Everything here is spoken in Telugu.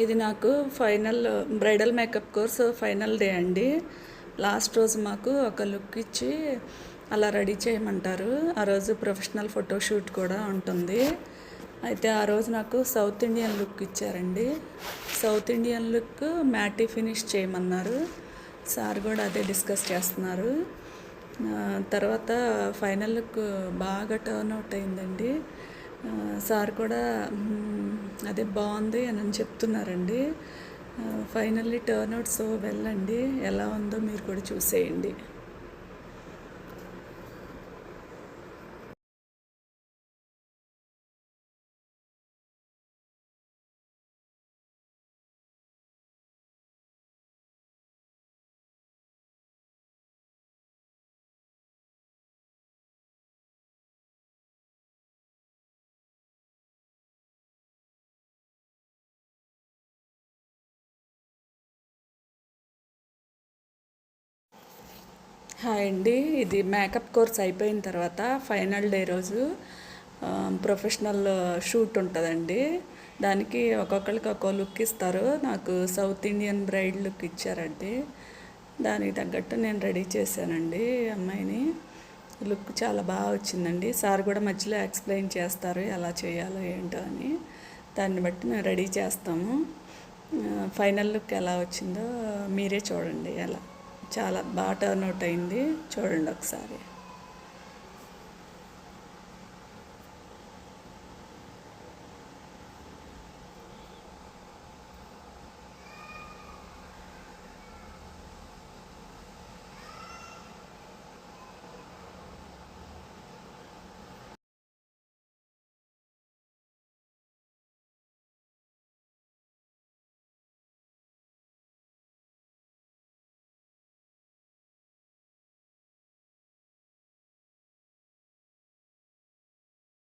ఇది నాకు final bridal makeup course final day అండి. లాస్ట్ రోజు మాకు ఒక లుక్ ఇచ్చి అలా రెడీ చేయమంటారు. ఆ రోజు ప్రొఫెషనల్ ఫోటోషూట్ కూడా ఉంటుంది. అయితే ఆ రోజు నాకు సౌత్ ఇండియన్ లుక్ ఇచ్చారండి. సౌత్ ఇండియన్ లుక్ మ్యాటీ ఫినిష్ చేయమన్నారు. సార్ కూడా అదే డిస్కస్ చేస్తున్నారు. తర్వాత ఫైనల్ లుక్ బాగా టర్న్ అవుట్ అయిందండి. సార్ కూడా అదే బాగుంది అని చెప్తున్నారండి. Finally turn out so well అండి. ఎలా ఉందో మీరు కూడా చూసేయండి. హాయ్ అండి. ఇది మేకప్ కోర్స్ అయిపోయిన తర్వాత ఫైనల్ డే రోజు ప్రొఫెషనల్ షూట్ ఉంటుందండి. దానికి ఒక్కొక్కరికి ఒక్కో లుక్ ఇస్తారు. నాకు సౌత్ ఇండియన్ బ్రైడ్ లుక్ ఇచ్చారండి. దానికి తగ్గట్టు నేను రెడీ చేశానండి అమ్మాయిని. లుక్ చాలా బాగా వచ్చిందండి. సార్ కూడా మధ్యలో ఎక్స్ప్లెయిన్ చేస్తారు ఎలా చేయాలో ఏంటో అని. దాన్ని బట్టి మేము రెడీ చేస్తాము. ఫైనల్ లుక్ ఎలా వచ్చిందో మీరే చూడండి. చాలా బాగా టర్న్ అవుట్ అయింది. చూడండి ఒకసారి.